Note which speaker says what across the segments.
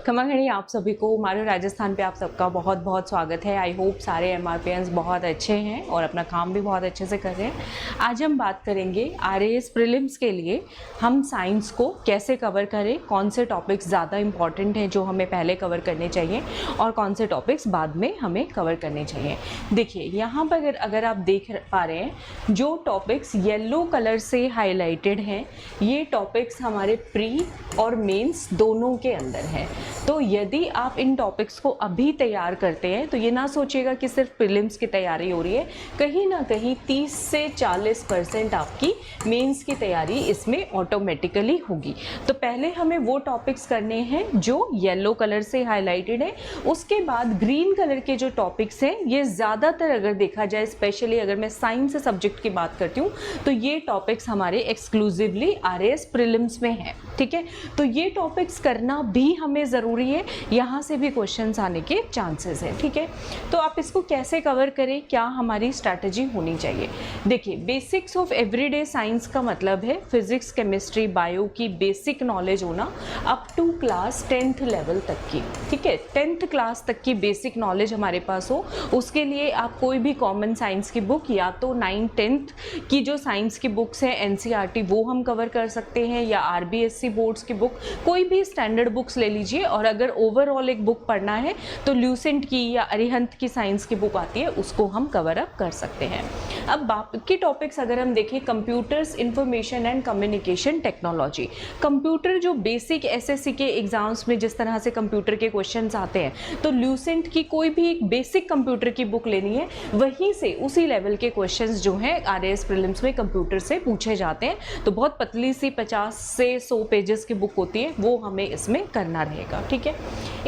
Speaker 1: खमा खड़ी आप सभी को मारू राजस्थान पे आप सबका बहुत बहुत स्वागत है। आई होप सारे एमआरपीएंस बहुत अच्छे हैं और अपना काम भी बहुत अच्छे से कर रहे हैं। आज हम बात करेंगे आरएएस प्रीलिम्स के लिए हम साइंस को कैसे कवर करें, कौन से टॉपिक्स ज़्यादा इंपॉर्टेंट हैं जो हमें पहले कवर करने चाहिए और कौन से टॉपिक्स बाद में हमें कवर करने चाहिए। देखिए यहाँ पर अगर आप देख पा रहे हैं जो टॉपिक्स येलो कलर से हाईलाइटेड हैं ये टॉपिक्स हमारे प्री और मेंस दोनों के अंदर हैं। तो यदि आप इन टॉपिक्स को अभी तैयार करते हैं तो ये ना सोचिएगा कि सिर्फ प्रीलिम्स की तैयारी हो रही है, कहीं ना कहीं 30 से 40% आपकी मेंस की तैयारी इसमें ऑटोमेटिकली होगी। तो पहले हमें वो टॉपिक्स करने हैं जो येलो कलर से हाईलाइटेड है। उसके बाद ग्रीन कलर के जो टॉपिक्स हैं ये ज़्यादातर अगर देखा जाए, स्पेशली अगर मैं साइंस सब्जेक्ट की बात करती हूँ तो ये टॉपिक्स हमारे एक्सक्लूसिवली आरएएस प्रीलिम्स में है। ठीक है, तो ये टॉपिक्स करना भी हमें ज़रूरी है, यहाँ से भी क्वेश्चंस आने के चांसेस हैं। ठीक है, तो आप इसको कैसे कवर करें, क्या हमारी स्ट्रैटेजी होनी चाहिए। देखिए बेसिक्स ऑफ एवरीडे साइंस का मतलब है फिजिक्स, केमिस्ट्री, बायो की बेसिक नॉलेज होना up to class 10th level तक की। ठीक है, 10th क्लास तक की बेसिक नॉलेज हमारे पास हो। उसके लिए आप कोई भी कॉमन साइंस की बुक या तो 9th 10th की जो साइंस की बुक्स हैं एनसीईआरटी वो हम कवर कर सकते हैं, या आरबीएससी बोर्ड्स की बुक कोई भी स्टैंडर्ड बुक्स ले लीजिए। और अगर ओवरऑल एक बुक पढ़ना है तो ल्यूसेंट की या अरिहंत की साइंस की बुक आती है उसको हम कवर अप कर सकते हैं। अब बाकी टॉपिक्स अगर हम देखें, computers, information and communication technology. Computer जो बेसिक एसएससी के एग्जाम्स में जिस तरह से कंप्यूटर के क्वेश्चंस आते हैं तो ल्यूसेंट की कोई भी एक बेसिक कंप्यूटर की बुक लेनी है, वहीं से उसी लेवल के क्वेश्चंस जो हैं आरएएस प्रीलिम्स में कंप्यूटर से पूछे जाते हैं। तो बहुत पतली सी 50 से 100 पेजेस की बुक होती है, वो हमें इसमें करना रहेगा। ठीक है,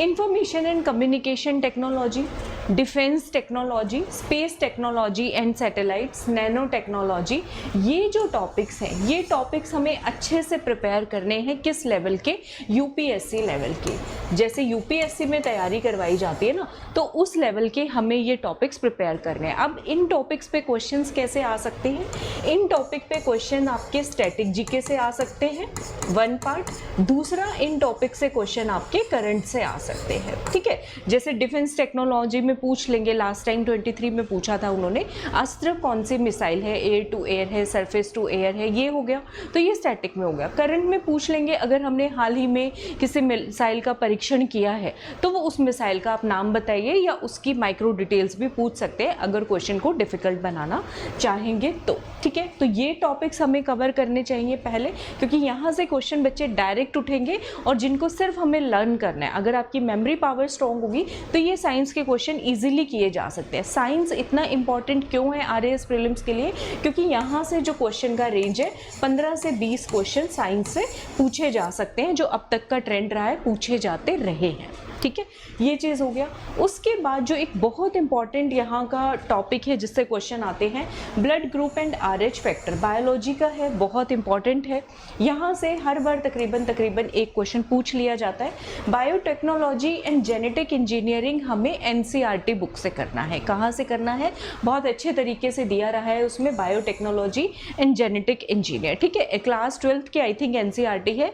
Speaker 1: information and communication technology, defence technology, space technology and satellites, nano technology, ये जो टॉपिक्स हैं ये टॉपिक्स हमें अच्छे से प्रिपेयर करने हैं। किस लेवल के? यूपीएससी लेवल के। जैसे यूपीएससी में तैयारी करवाई जाती है ना, तो उस लेवल के हमें ये टॉपिक्स प्रिपेयर करने हैं। अब इन टॉपिक्स पे क्वेश्चंस कैसे आ सकते हैं? इन टॉपिक पे क्वेश्चन आपके स्टैटिक जीके से आ सकते हैं, वन पार्ट। दूसरा, इन टॉपिक से क्वेश्चन आपके करंट से आ सकते हैं। ठीक है, जैसे डिफेंस टेक्नोलॉजी में पूछ लेंगे, लास्ट टाइम 23 में पूछा था उन्होंने, अस्त्र कौन सी मिसाइल है, एयर टू एयर है, सरफेस टू एयर है, ये हो गया, तो ये स्टैटिक में हो गया। करंट में पूछ लेंगे, अगर हमने हाल ही में किसी मिसाइल का परीक्षण किया है तो वो उस मिसाइल का आप नाम बताइए, या उसकी माइक्रो डिटेल्स भी पूछ सकते हैं अगर क्वेश्चन को डिफिकल्ट बनाना चाहेंगे तो। ठीक है, तो ये टॉपिक्स हमें कवर करने चाहिए पहले, क्योंकि यहाँ से क्वेश्चन बच्चे डायरेक्ट उठेंगे और जिनको सिर्फ हमें लर्न करना है। अगर आपकी मेमोरी पावर स्ट्रॉन्ग होगी तो ये साइंस के क्वेश्चन इजीली किए जा सकते हैं। साइंस इतना इंपॉर्टेंट क्यों है आरएएस प्रीलिम्स के लिए? क्योंकि यहाँ से जो क्वेश्चन का रेंज है 15 से 20 क्वेश्चन साइंस से पूछे जा सकते हैं, जो अब तक का ट्रेंड रहा है, पूछे जाते रहे हैं। ठीक है, ये चीज़ हो गया। उसके बाद जो एक बहुत इंपॉर्टेंट यहाँ का टॉपिक है जिससे क्वेश्चन आते हैं, blood group and RH factor, biology का है, बहुत इंपॉर्टेंट है। यहाँ से हर बार तकरीबन एक क्वेश्चन पूछ लिया जाता है। बायोटेक्नोलॉजी एंड जेनेटिक इंजीनियरिंग हमें एनसीईआरटी बुक से करना है। कहाँ से करना है? बहुत अच्छे तरीके से दिया रहा है उसमें, बायोटेक्नोलॉजी एंड जेनेटिक इंजीनियर। ठीक है, क्लास 12th की आई थिंक एनसीईआरटी है,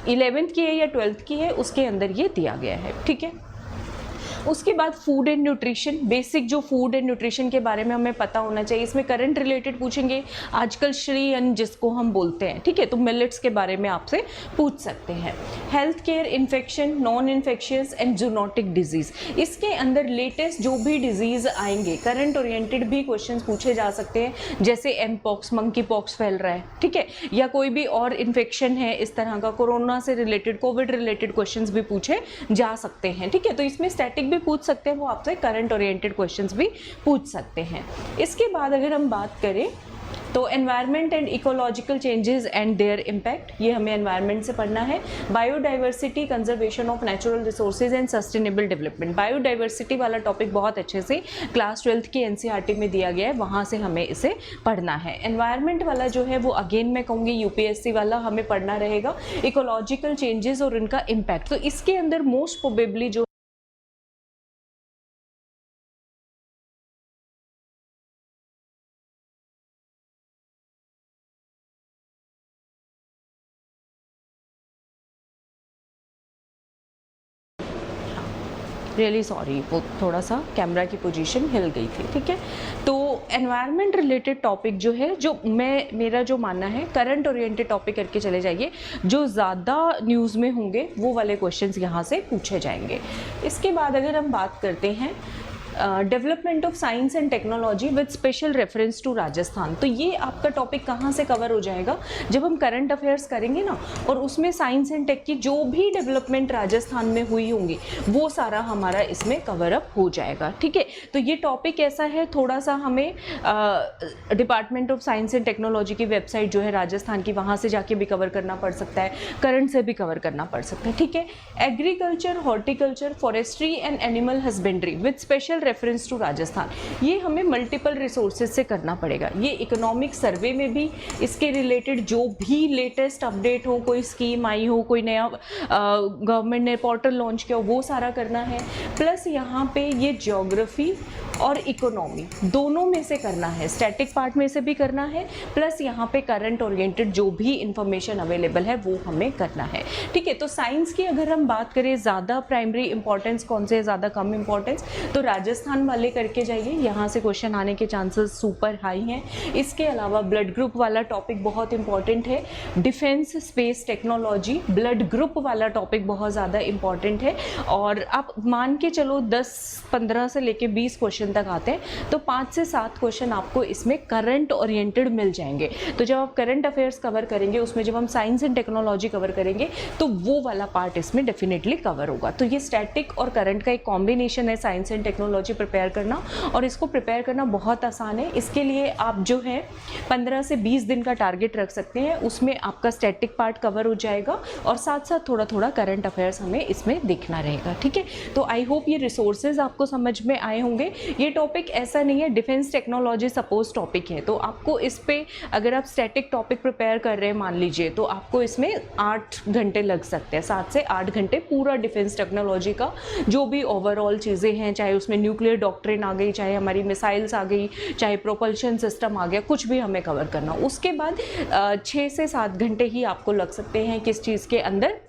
Speaker 1: 11th की है या 12th की है, उसके अंदर ये दिया गया है। ठीक है, उसके बाद फूड एंड न्यूट्रिशन, बेसिक जो फूड एंड न्यूट्रिशन के बारे में हमें पता होना चाहिए। इसमें करंट रिलेटेड पूछेंगे, आजकल श्री अन्न जिसको हम बोलते हैं, ठीक है, तो मिलेट्स के बारे में आपसे पूछ सकते हैं। Health care, infection, non infectious and zoonotic disease, इसके अंदर लेटेस्ट जो भी डिजीज आएंगे करंट ओरिएंटेड भी क्वेश्चन पूछे जा सकते हैं, जैसे एम पॉक्स, मंकी पॉक्स फैल रहा है, ठीक है, या कोई भी और इन्फेक्शन है इस तरह का, कोरोना से रिलेटेड, कोविड रिलेटेड क्वेश्चंस भी पूछे जा सकते हैं। ठीक है, तो इसमें स्टैटिक भी पूछ सकते हैं, वो आपसे करंट ओरिएंटेड क्वेश्चंस भी पूछ सकते हैं। इसके बाद अगर हम बात करें तो environment and ecological changes and there impact, ये हमें एनवायरनमेंट से पढ़ना है। Biodiversity, conservation of natural resources and sustainable development, biodiversity वाला टॉपिक बहुत अच्छे से क्लास 12th की एनसीईआरटी में दिया गया है, वहाँ से हमें इसे पढ़ना है। एनवायरनमेंट वाला जो है वो अगेन मैं कहूँगी यूपीएससी वाला हमें पढ़ना रहेगा, इकोलॉजिकल चेंजेस और उनका इम्पैक्ट। तो इसके अंदर मोस्ट प्रोबेबली जो रियली सॉरी, वो थोड़ा सा कैमरा की पोजीशन हिल गई थी, ठीक है। तो एनवायरनमेंट रिलेटेड टॉपिक जो है, जो मेरा जो मानना है, करंट ओरिएंटेड टॉपिक करके चले जाइए, जो ज़्यादा न्यूज़ में होंगे वो वाले क्वेश्चंस यहाँ से पूछे जाएंगे। इसके बाद अगर हम बात करते हैं development of science and technology with special reference to Rajasthan, तो ये आपका टॉपिक कहाँ से कवर हो जाएगा, जब हम करंट अफेयर्स करेंगे ना, और उसमें साइंस एंड टेक की जो भी डेवलपमेंट राजस्थान में हुई होंगी वो सारा हमारा इसमें कवर अप हो जाएगा, ठीक है। तो ये टॉपिक ऐसा है, थोड़ा सा हमें department of science and technology की वेबसाइट जो है राजस्थान की, वहाँ से जाके भी कवर करना पड़ सकता है, करंट से भी कवर करना पड़ सकता है, ठीक है। Agriculture, horticulture, forestry and animal husbandry with special reference to Rajasthan, ये हमें मल्टीपल रिसोर्सेज से करना पड़ेगा। ये इकोनॉमिक सर्वे में भी इसके रिलेटेड जो भी लेटेस्ट अपडेट हो, कोई स्कीम आई हो, कोई नया गवर्नमेंट ने पोर्टल लॉन्च किया हो, वो सारा करना है। प्लस यहाँ पे ये ज्योग्राफी और इकोनॉमी दोनों में से करना है, स्टैटिक पार्ट में से भी करना है, प्लस यहाँ पे करंट ओरिएंटेड जो भी इंफॉर्मेशन अवेलेबल है वो हमें करना है, ठीक है। तो साइंस की अगर हम बात करें, ज़्यादा प्राइमरी इंपॉर्टेंस कौन से, ज़्यादा कम इंपॉर्टेंस, तो राजस्थान वाले करके जाइए, यहाँ से क्वेश्चन आने के चांसेस सुपर हाई हैं। इसके अलावा ब्लड ग्रुप वाला टॉपिक बहुत इंपॉर्टेंट है, defence space technology blood group वाला टॉपिक बहुत ज़्यादा इंपॉर्टेंट है। और आप मान के चलो 10-15 से लेके 20 क्वेश्चन तक आते हैं, तो 5 से 7 क्वेश्चन आपको इसमें करंट ओरिएंटेड मिल जाएंगे। तो जब आप करंट अफेयर्स कवर करेंगे, उसमें जब हम साइंस एंड टेक्नोलॉजी कवर करेंगे, तो वो वाला पार्ट इसमें डेफिनेटली कवर होगा। तो ये स्टैटिक और करंट का एक कॉम्बिनेशन है, साइंस एंड टेक्नोलॉजी प्रिपेयर करना, और इसको प्रिपेयर करना बहुत आसान है। इसके लिए आप जो है 15 से 20 दिन का टारगेट रख सकते हैं, उसमें आपका स्टैटिक पार्ट कवर हो जाएगा और साथ साथ थोड़ा थोड़ा करंट अफेयर्स हमें इसमें देखना रहेगा, ठीक है। तो आई होप ये रिसोर्सेज आपको समझ में आए होंगे। ये टॉपिक ऐसा नहीं है, डिफेंस टेक्नोलॉजी सपोज टॉपिक है, तो आपको इस पे अगर आप स्टैटिक टॉपिक प्रिपेयर कर रहे हैं मान लीजिए, तो आपको इसमें 8 घंटे लग सकते हैं, 7 से 8 घंटे पूरा डिफेंस टेक्नोलॉजी का जो भी ओवरऑल चीज़ें हैं, चाहे उसमें न्यूक्लियर डॉक्ट्रिन आ गई, चाहे हमारी मिसाइल्स आ गई, चाहे प्रोपल्शन सिस्टम आ गया, कुछ भी हमें कवर करना। उसके बाद 6 से 7 घंटे ही आपको लग सकते हैं किस चीज़ के अंदर,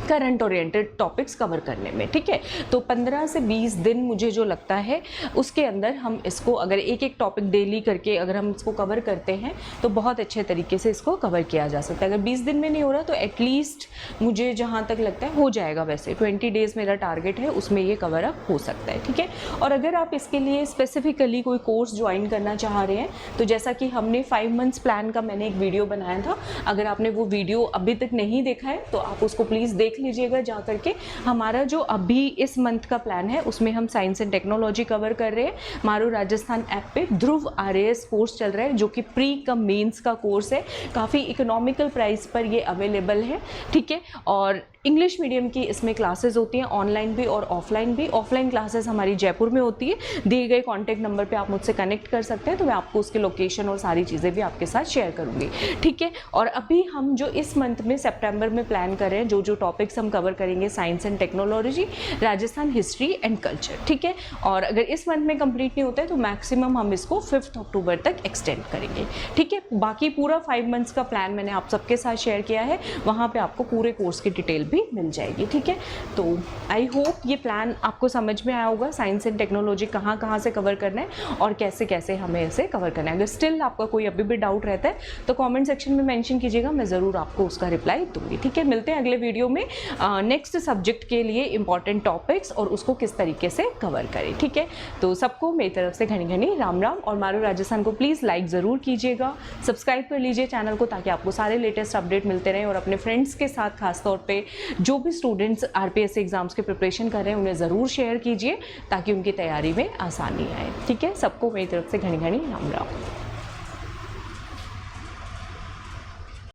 Speaker 1: करंट ओरिएंटेड टॉपिक्स कवर करने में, ठीक है। तो 15 से 20 दिन मुझे जो लगता है उसके अंदर हम इसको अगर एक एक टॉपिक डेली करके अगर हम इसको कवर करते हैं तो बहुत अच्छे तरीके से इसको कवर किया जा सकता है। अगर 20 दिन में नहीं हो रहा तो एटलीस्ट मुझे जहाँ तक लगता है हो जाएगा, वैसे 20 डेज़ मेरा टारगेट है, उसमें ये कवर अप हो सकता है, ठीक है। और अगर आप इसके लिए स्पेसिफिकली कोई कोर्स ज्वाइन करना चाह रहे हैं, तो जैसा कि हमने 5 मंथ्स प्लान का मैंने एक वीडियो बनाया था, अगर आपने वो वीडियो अभी तक नहीं देखा है तो आप उसको प्लीज़ देख लीजिएगा जा करके। हमारा जो अभी इस मंथ का प्लान है उसमें हम साइंस एंड टेक्नोलॉजी कवर कर रहे हैं। मारू राजस्थान ऐप पे ध्रुव RAS कोर्स चल रहा है जो कि प्री कम मेंस का कोर्स है, काफ़ी इकोनॉमिकल प्राइस पर ये अवेलेबल है, ठीक है। और इंग्लिश मीडियम की इसमें क्लासेस होती हैं, ऑनलाइन भी और ऑफलाइन भी। ऑफलाइन क्लासेस हमारी जयपुर में होती है, दिए गए कॉन्टैक्ट नंबर पे आप मुझसे कनेक्ट कर सकते हैं, तो मैं आपको उसके लोकेशन और सारी चीज़ें भी आपके साथ शेयर करूँगी, ठीक है। और अभी हम जो इस मंथ में सितंबर में प्लान कर रहे हैं, जो जो टॉपिक्स हम कवर करेंगे, science and technology, Rajasthan history and culture, ठीक है। और अगर इस मंथ में कंप्लीट नहीं होता है तो मैक्सिमम हम इसको 5 अक्टूबर तक एक्सटेंड करेंगे, ठीक है। बाकी पूरा 5 मंथ्स का प्लान मैंने आप सबके साथ शेयर किया है, वहाँ पर आपको पूरे कोर्स की डिटेल भी मिल जाएगी, ठीक है। तो आई होप ये प्लान आपको समझ में आया होगा, साइंस एंड टेक्नोलॉजी कहाँ कहाँ से कवर करना है और कैसे कैसे हमें इसे कवर करना है। अगर स्टिल आपका कोई अभी भी डाउट रहता है तो कमेंट सेक्शन में मेंशन कीजिएगा, मैं ज़रूर आपको उसका रिप्लाई दूंगी, ठीक है। मिलते हैं अगले वीडियो में नेक्स्ट सब्जेक्ट के लिए इंपॉर्टेंट टॉपिक्स और उसको किस तरीके से कवर करें, ठीक है। तो सबको मेरी तरफ से घनी घनी राम राम, और मारू राजस्थान को प्लीज़ लाइक ज़रूर कीजिएगा, सब्सक्राइब कर लीजिए चैनल को ताकि आपको सारे लेटेस्ट अपडेट मिलते रहें, और अपने फ्रेंड्स के साथ खासतौर पर जो भी स्टूडेंट्स RPSC एग्जाम्स के प्रिपरेशन कर रहे हैं उन्हें ज़रूर शेयर कीजिए ताकि उनकी तैयारी में आसानी आए, ठीक है। सबको मेरी तरफ से घनी घनी राम राम।